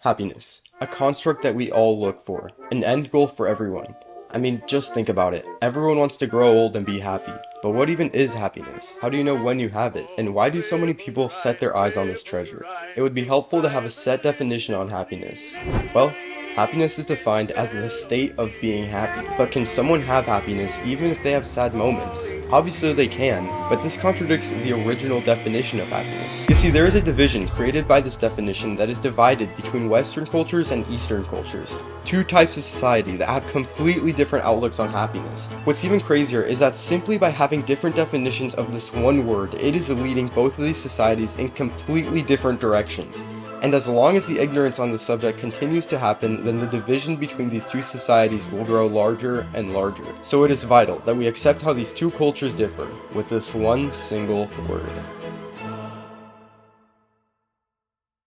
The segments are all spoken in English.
Happiness, a construct that we all look for, an end goal for everyone. I mean, just think about it. Everyone wants to grow old and be happy. But what even is happiness? How do you know when you have it? And why do so many people set their eyes on this treasure? It would be helpful to have a set definition on happiness. Well, happiness is defined as the state of being happy. But can someone have happiness even if they have sad moments? Obviously they can, but this contradicts the original definition of happiness. You see, there is a division created by this definition that is divided between Western cultures and Eastern cultures. Two types of society that have completely different outlooks on happiness. What's even crazier is that simply by having different definitions of this one word, it is leading both of these societies in completely different directions. And as long as the ignorance on the subject continues to happen, then the division between these two societies will grow larger and larger. So it is vital that we accept how these two cultures differ, with this one single word.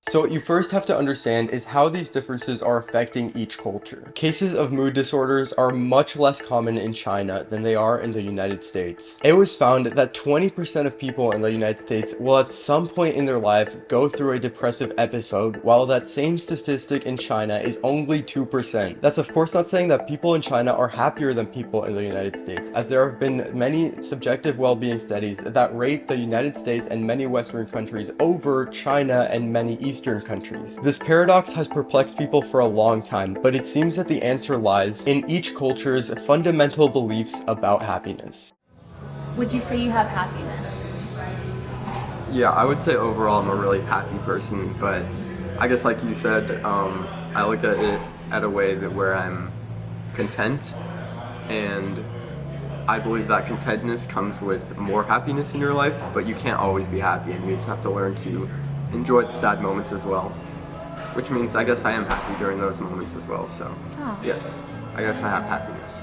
So what you first have to understand is how these differences are affecting each culture. Cases of mood disorders are much less common in China than they are in the United States. It was found that 20% of people in the United States will at some point in their life go through a depressive episode, while that same statistic in China is only 2%. That's of course not saying that people in China are happier than people in the United States, as there have been many subjective well-being studies that rate the United States and many Western countries over China and many Eastern countries. This paradox has perplexed people for a long time, but it seems that the answer lies in each culture's fundamental beliefs about happiness. Would you say you have happiness? Yeah, I would say overall I'm a really happy person, but I guess like you said, I look at it at a way that where I'm content, and I believe that contentness comes with more happiness in your life, but you can't always be happy, and you just have to learn to enjoy the sad moments as well, which means I guess I am happy during those moments as well, so yes, I guess I have happiness.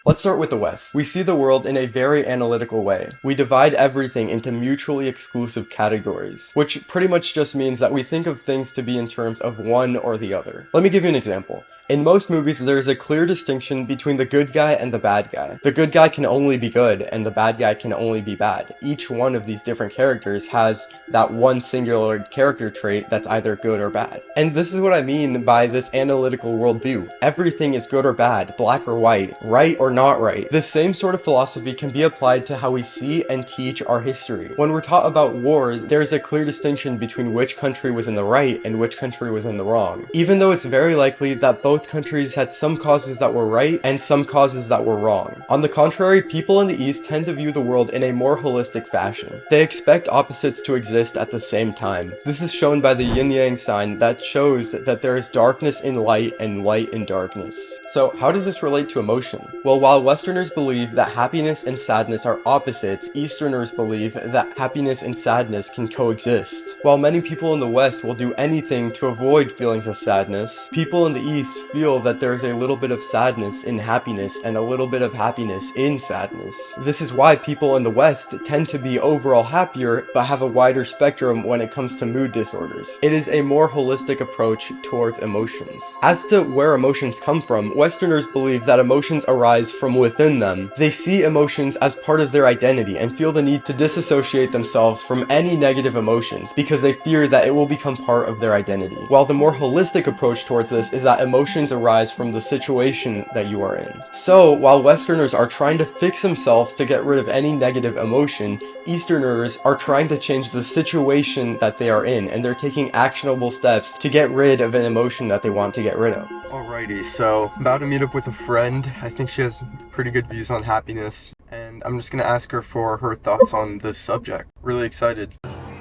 Let's start with the West. We see the world in a very analytical way. We divide everything into mutually exclusive categories, which pretty much just means that we think of things to be in terms of one or the other. Let me give you an example. In most movies, there is a clear distinction between the good guy and the bad guy. The good guy can only be good, and the bad guy can only be bad. Each one of these different characters has that one singular character trait that's either good or bad. And this is what I mean by this analytical worldview. Everything is good or bad, black or white, right or not right. This same sort of philosophy can be applied to how we see and teach our history. When we're taught about wars, there is a clear distinction between which country was in the right and which country was in the wrong. Even though it's very likely that both countries had some causes that were right and some causes that were wrong. On the contrary, people in the East tend to view the world in a more holistic fashion. They expect opposites to exist at the same time. This is shown by the yin-yang sign that shows that there is darkness in light and light in darkness. So how does this relate to emotion? Well, while Westerners believe that happiness and sadness are opposites, Easterners believe that happiness and sadness can coexist. While many people in the West will do anything to avoid feelings of sadness, people in the East feel that there's a little bit of sadness in happiness and a little bit of happiness in sadness. This is why people in the West tend to be overall happier but have a wider spectrum when it comes to mood disorders. It is a more holistic approach towards emotions. As to where emotions come from, Westerners believe that emotions arise from within them. They see emotions as part of their identity and feel the need to disassociate themselves from any negative emotions because they fear that it will become part of their identity. While the more holistic approach towards this is that emotions arise from the situation that you are in. So, while Westerners are trying to fix themselves to get rid of any negative emotion, Easterners are trying to change the situation that they are in, and they're taking actionable steps to get rid of an emotion that they want to get rid of. Alrighty, so about to meet up with a friend. I think she has pretty good views on happiness, and I'm just gonna ask her for her thoughts on this subject. Really excited.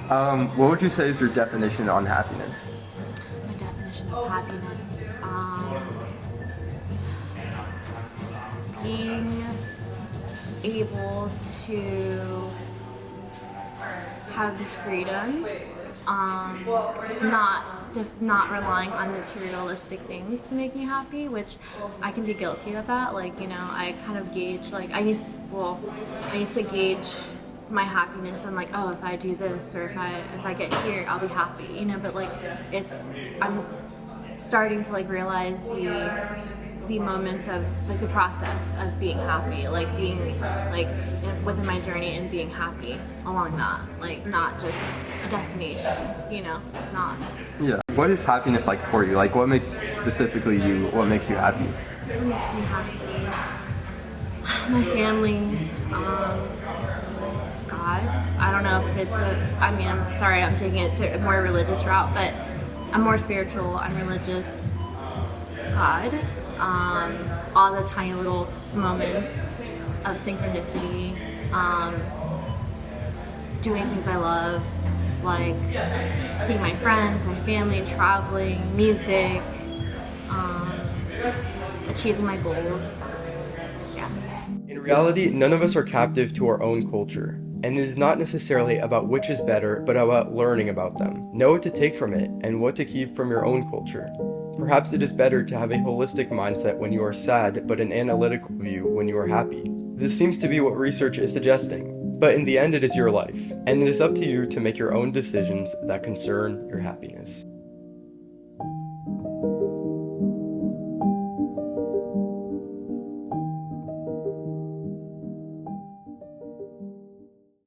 What would you say is your definition on happiness? My definition of happiness. Being able to have the freedom, not relying on materialistic things to make me happy, which I can be guilty of that. Like, you know, I kind of gauge, like, I used to gauge my happiness on, like, oh, if I do this or if I get here, I'll be happy, you know. But like, I'm starting to like realize the moments of like the process of being happy, like being like within my journey and being happy along that, like not just a destination, it's not. Yeah. What is happiness like for you? Like what makes specifically you, what makes you happy? What makes me happy? My family, God. I don't know if I'm sorry, I'm taking it to a more religious route, but I'm more spiritual, I'm religious. God. All the tiny little moments of synchronicity, doing things I love, like seeing my friends, my family, traveling, music, achieving my goals. Yeah. In reality, none of us are captive to our own culture, and it is not necessarily about which is better, but about learning about them. Know what to take from it and what to keep from your own culture. Perhaps it is better to have a holistic mindset when you are sad, but an analytical view when you are happy. This seems to be what research is suggesting, but in the end it is your life, and it is up to you to make your own decisions that concern your happiness.